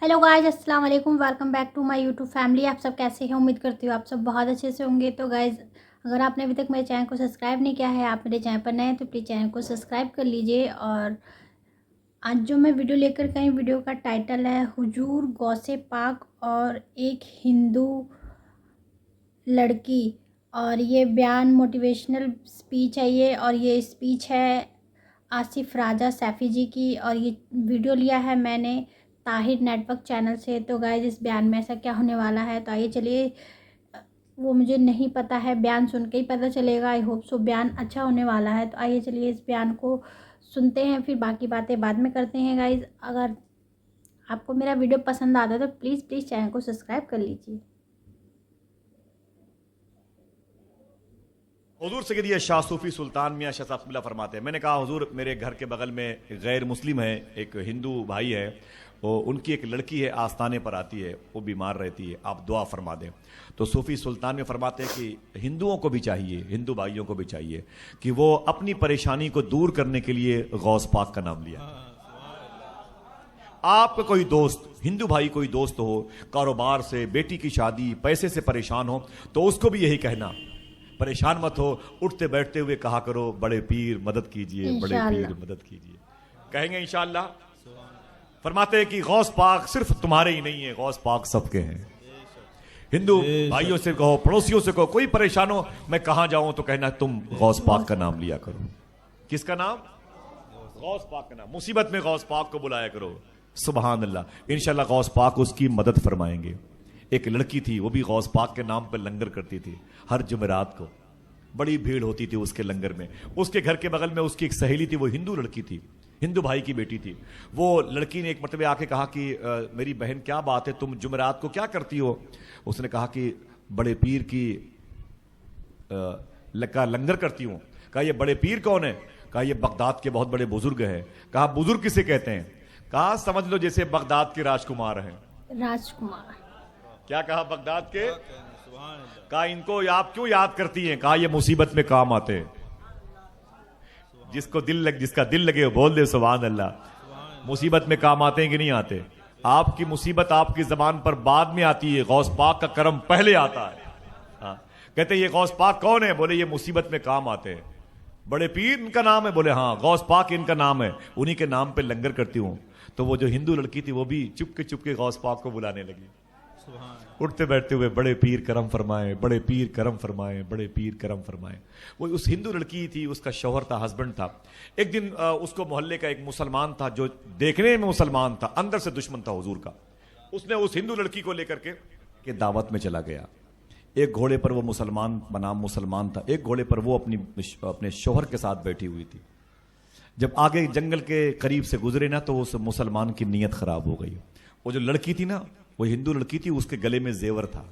Hello guys, अस्सलाम वालेकुम। Welcome back to my YouTube family. आप सब कैसे हैं? उम्मीद करती हूँ आप सब बहुत अच्छे से होंगे। तो गाइस, अगर आपने अभी तक मेरे चैनल को सब्सक्राइब नहीं किया है, आप मेरे चैनल पर नए हैं तो प्लीज़ चैनल को सब्सक्राइब कर लीजिए। और आज जो मैं वीडियो लेकर के आई, वीडियो का टाइटल है हुजूर गौसे पाक और एक हिंदू लड़की। और ये बयान मोटिवेशनल स्पीच है ये, और ये स्पीच है आसिफ राजा सैफ़ी जी की। और ये वीडियो लिया है मैंने ताहिर नेटवर्क चैनल से। तो गाइस, इस बयान में ऐसा क्या होने वाला है, तो आइए चलिए, वो मुझे नहीं पता है, बयान सुन के ही पता चलेगा। आई होप सो बयान अच्छा होने वाला है। तो आइए चलिए इस बयान को सुनते हैं, फिर बाकी बातें बाद में करते हैं। गाइस, अगर आपको मेरा वीडियो पसंद आता है तो प्लीज़ चैनल को सब्सक्राइब कर लीजिए। हुजूर सैयदी शाह सूफी सुल्तान मियाँ शसाफ़िल्लाह फरमाते हैं, मैंने कहा हुजूर मेरे घर के बगल में गैर मुस्लिम है, एक हिंदू भाई है, वो उनकी एक लड़की है, आस्थाने पर आती है, वो बीमार रहती है, आप दुआ फरमा दें। तो सूफी सुल्तान में फरमाते हैं कि हिंदुओं को भी चाहिए, हिंदू भाइयों को भी चाहिए कि वो अपनी परेशानी को दूर करने के लिए गौस पाक का नाम लिया। आपका कोई दोस्त, हिंदू भाई कोई दोस्त हो, कारोबार से, बेटी की शादी, पैसे से परेशान हो, तो उसको भी यही कहना, परेशान मत हो, उठते बैठते हुए कहा करो बड़े पीर मदद कीजिए, बड़े पीर मदद कीजिए। कहेंगे इंशाअल्लाह। फरमाते हैं कि गौस पाक सिर्फ तुम्हारे ही नहीं है, गौस पाक सबके हैं। हिंदू भाइयों से कहो, पड़ोसियों से कहो, कोई परेशान हो, मैं कहां जाऊं तो कहना तुम गौस पाक का नाम लिया करो। किसका नाम? गौस पाक का नाम। मुसीबत में गौस पाक को बुलाया करो। सुभान अल्लाह। इंशाअल्लाह गौस पाक उसकी मदद फरमाएंगे। एक लड़की थी, वो भी गौस पाक के नाम पर लंगर करती थी। हर जुमेरात को बड़ी भीड़ होती थी उसके लंगर में। उसके घर के बगल में उसकी एक सहेली थी, वो हिंदू लड़की थी, हिंदू भाई की बेटी थी। वो लड़की ने एक मरतबे आके कहा कि मेरी बहन क्या बात है, तुम जुमेरात को क्या करती हो? उसने कहा कि बड़े पीर की लंगर करती हूँ। कहा ये बड़े पीर कौन है? कहा ये बगदाद के बहुत बड़े बुजुर्ग हैं। कहा बुजुर्ग किसे कहते हैं? कहा समझ लो जैसे बगदाद के राजकुमार हैं। राजकुमार। क्या कहा? बगदाद के। कहा इनको आप क्यों याद करती हैं? कहा ये मुसीबत में काम आते हैं। जिसका दिल लगे वो बोल दे सुभान अल्लाह। मुसीबत में काम आते हैं कि नहीं आते? आपकी मुसीबत आपकी जबान पर बाद में आती है, गौस पाक का करम पहले आता है। हाँ। कहते ये गौस पाक कौन है? बोले ये मुसीबत में काम आते हैं। बड़े पीर इनका नाम है? बोले हाँ, गौस पाक इनका नाम है, उन्हीं के नाम पे लंगर करती हूँ। तो वो जो हिंदू लड़की थी वो भी चुपके गौस पाक को बुलाने लगी। उठते बैठते हुए बड़े पीर करम फरमाए, बड़े पीर करम फरमाए, बड़े पीर करम फरमाए। वो उस हिंदू लड़की थी, उसका शौहर था, हस्बैंड था। एक दिन उसको मोहल्ले का एक मुसलमान था, जो देखने में मुसलमान था, अंदर से दुश्मन था हुजूर का। उसने उस हिंदू लड़की को लेकर के दावत में चला गया। एक घोड़े पर वो मुसलमान बनाम मुसलमान था, एक घोड़े पर वो अपने शौहर के साथ बैठी हुई थी। जब आगे जंगल के करीब से गुजरे ना, तो उस मुसलमान की नीयत खराब हो गई। वो जो लड़की थी ना, वो हिंदू लड़की थी, उसके गले में जेवर था।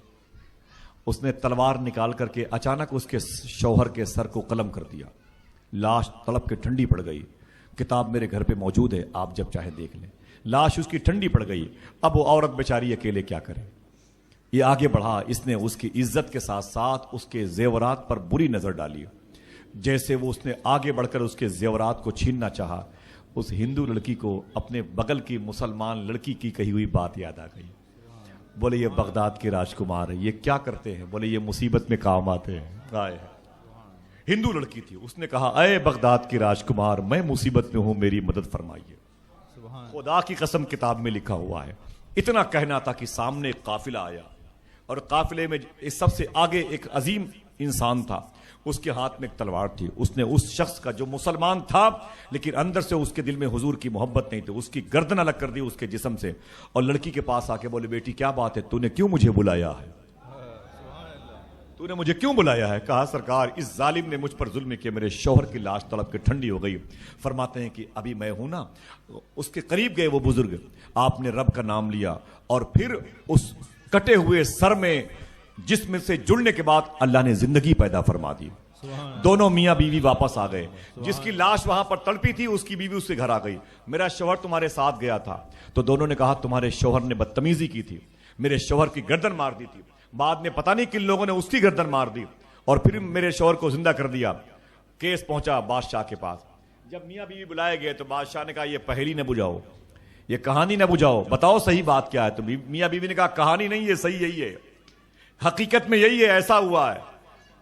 उसने तलवार निकाल करके अचानक उसके शौहर के सर को कलम कर दिया। लाश तड़प के ठंडी पड़ गई। किताब मेरे घर पे मौजूद है, आप जब चाहे देख लें। लाश उसकी ठंडी पड़ गई। अब वो औरत बेचारी अकेले क्या करे? ये आगे बढ़ा, इसने उसकी इज्जत के साथ साथ उसके जेवरात पर बुरी नजर डाली। जैसे वो उसने आगे बढ़कर उसके जेवरात को छीनना चाहा, उस हिंदू लड़की को अपने बगल की मुसलमान लड़की की कही हुई बात याद आ गई। बोले ये बगदाद के राजकुमार है, ये क्या करते हैं? बोले ये मुसीबत में काम आते हैं। आए हिंदू लड़की थी, उसने कहा अय बगदाद के राजकुमार, मैं मुसीबत में हूं, मेरी मदद फरमाइए। खुदा की कसम किताब में लिखा हुआ है। इतना कहना था कि सामने एक काफिला आया, और काफिले में इस सबसे आगे एक अजीम इंसान था। उसके हाथ में एक तलवार थी। उसने उस शख्स का, जो मुसलमान था लेकिन अंदर से उसके दिल में हुजूर की मोहब्बत नहीं थी, उसकी गर्दन अलग कर दी उसके जिस्म से। और लड़की के पास आके बोले बेटी क्या बात है, तूने क्यों मुझे बुलाया है? तूने मुझे क्यों बुलाया है? कहा सरकार इस जालिम ने मुझ पर जुल्म किया, मेरे शौहर की लाश तड़प के ठंडी हो गई। फरमाते हैं कि अभी मैं हूं ना, उसके करीब गए वो बुजुर्ग, आपने रब का नाम लिया, और फिर उस कटे हुए सर में जिसमें से जुड़ने के बाद अल्लाह ने जिंदगी पैदा फरमा दी। दोनों मियां बीवी वापस आ गए। जिसकी लाश वहां पर तड़पी थी, उसकी बीवी उससे घर आ गई। मेरा शौहर तुम्हारे साथ गया था। तो दोनों ने कहा तुम्हारे शौहर ने बदतमीजी की थी, मेरे शौहर की गर्दन मार दी थी। बाद में पता नहीं किन लोगों ने उसकी गर्दन मार दी, और फिर मेरे शौहर को जिंदा कर दिया। केस पहुंचा बादशाह के पास। जब मियां बीवी बुलाए गए तो बादशाह ने कहा यह पहेली न बुझाओ, یہ کہانی نہ بجھاؤ, بتاؤ صحیح بات کیا ہے. تو میاں بیوی نے کہا کہانی نہیں ہے, صحیح یہی ہے, حقیقت میں یہی ہے, ایسا ہوا ہے.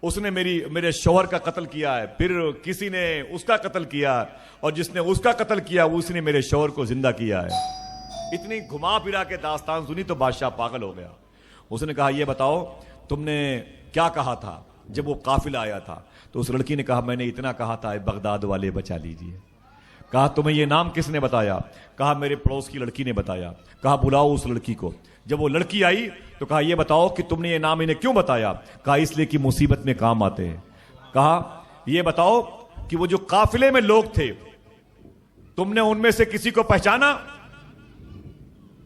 اس نے میرے شوہر کا قتل کیا ہے, پھر کسی نے اس کا قتل کیا, اور جس نے اس کا قتل کیا وہ اس نے میرے شوہر کو زندہ کیا ہے. اتنی گھما پھرا کے داستان سنی تو بادشاہ پاگل ہو گیا. اس نے کہا یہ بتاؤ تم نے کیا کہا تھا جب وہ قافلہ آیا تھا؟ تو اس لڑکی نے کہا میں نے اتنا کہا تھا, بغداد والے بچا لیجئے. کہا تمہیں یہ نام کس نے بتایا؟ کہا میرے پڑوس کی لڑکی نے بتایا. کہا بلاؤ اس لڑکی کو. جب وہ لڑکی آئی تو کہا یہ بتاؤ کہ تم نے یہ نام انہیں کیوں بتایا؟ کہا اس لیے کہ مصیبت میں کام آتے ہیں. کہا یہ بتاؤ کہ وہ جو قافلے میں لوگ تھے تم نے ان میں سے کسی کو پہچانا؟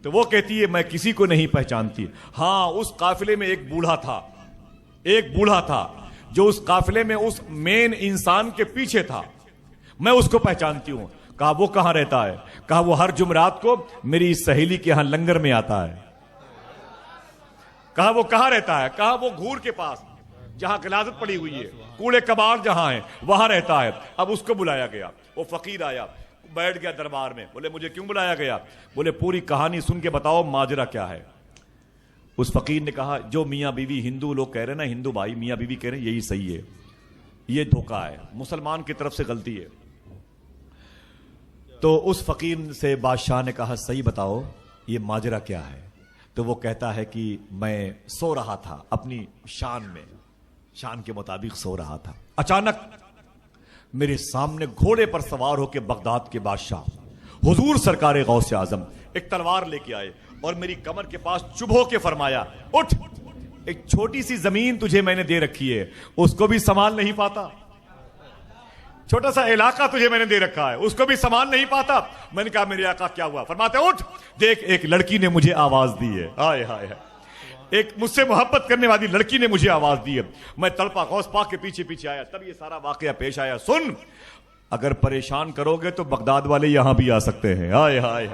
تو وہ کہتی ہے میں کسی کو نہیں پہچانتی. ہاں اس قافلے میں ایک بوڑھا تھا جو اس قافلے میں اس مین انسان کے پیچھے تھا, میں اس کو پہچانتی ہوں. کہا وہ کہاں رہتا ہے؟ کہا وہ ہر جمعرات کو میری سہیلی کے ہاں لنگر میں آتا ہے. کہا وہ کہاں رہتا ہے؟ کہا وہ گھور کے پاس جہاں غلاظت پڑی ہوئی ہے, کوڑے کباڑ جہاں ہیں وہاں رہتا ہے. اب اس کو بلایا گیا, وہ فقیر آیا, بیٹھ گیا دربار میں. بولے مجھے کیوں بلایا گیا؟ بولے پوری کہانی سن کے بتاؤ ماجرا کیا ہے. اس فقیر نے کہا جو میاں بیوی ہندو لوگ کہہ رہے ہیں نا, ہندو بھائی میاں بیوی کہہ رہے ہیں یہی صحیح ہے, یہ دھوکہ ہے, مسلمان کی طرف سے غلطی ہے. تو اس فقیر سے بادشاہ نے کہا صحیح بتاؤ یہ ماجرا کیا ہے. تو وہ کہتا ہے کہ میں سو رہا تھا اپنی شان کے مطابق سو رہا تھا, اچانک میرے سامنے گھوڑے پر سوار ہو کے بغداد کے بادشاہ حضور سرکار غوث اعظم ایک تلوار لے کے آئے اور میری کمر کے پاس چبھو کے فرمایا اٹھ, ایک چھوٹی سی زمین تجھے میں نے دے رکھی ہے, اس کو بھی سنبھال نہیں پاتا. چھوٹا سا علاقہ تجھے میں نے دے رکھا ہے, اس کو بھی سنبھال نہیں پاتا. میں نے کہا میرے آقا کیا ہوا؟ فرماتے اٹھ دیکھ ایک لڑکی نے مجھے آواز دی ہے, ہائے ہائے, ایک مجھ سے محبت کرنے والی لڑکی نے مجھے آواز دی ہے. میں تڑپا غوث پاک کے پیچھے پیچھے آیا, تب یہ سارا واقعہ پیش آیا. سن, اگر پریشان کرو گے تو بغداد والے یہاں بھی آ سکتے ہیں. ہائے ہائے,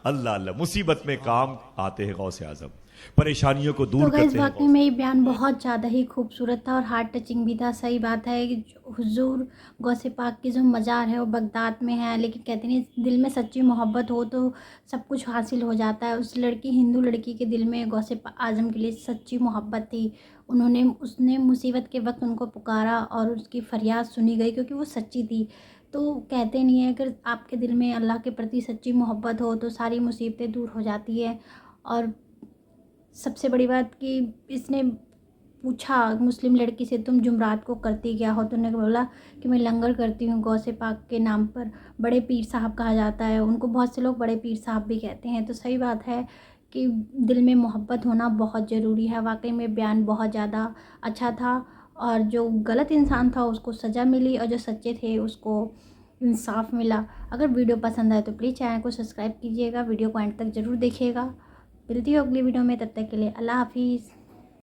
اللہ اللہ, مصیبت میں کام آتے ہیں غوث اعظم, پریشانیوں کو دور کرتے ہیں. تو واقعی میں یہ بیان بہت زیادہ ہی خوبصورت تھا اور ہارٹ ٹچنگ بھی تھا. صحیح بات ہے کہ حضور غوث پاک کی جو مزار ہے وہ بغداد میں ہے, لیکن کہتے ہیں دل میں سچی محبت ہو تو سب کچھ حاصل ہو جاتا ہے. اس لڑکی, ہندو لڑکی کے دل میں غوث اعظم کے لیے سچی محبت تھی. اس نے مصیبت کے وقت ان کو پکارا اور اس کی فریاد سنی گئی کیونکہ وہ سچی تھی. تو کہتے نہیں ہیں اگر آپ کے دل میں اللہ کے پرتی سچی محبت ہو تو ساری مصیبتیں دور ہو جاتی ہیں. اور سب سے بڑی بات کہ اس نے پوچھا مسلم لڑکی سے تم جمعرات کو کرتی کیا ہو؟ تو انہوں نے بولا کہ میں لنگر کرتی ہوں غوث پاک کے نام پر. بڑے پیر صاحب کہا جاتا ہے ان کو, بہت سے لوگ بڑے پیر صاحب بھی کہتے ہیں. تو صحیح بات ہے کہ دل میں محبت ہونا بہت ضروری ہے. واقعی میں بیان بہت زیادہ اچھا تھا, اور جو غلط انسان تھا اس کو سزا ملی اور جو سچے تھے اس کو انصاف ملا. اگر ویڈیو پسند آئے تو پلیز چینل کو سبسکرائب کیجیے گا, ویڈیو کو اینڈ تک ضرور دیکھیے گا. ملتی ہو اگلی ویڈیو میں, تب تک کے لیے اللہ حافظ.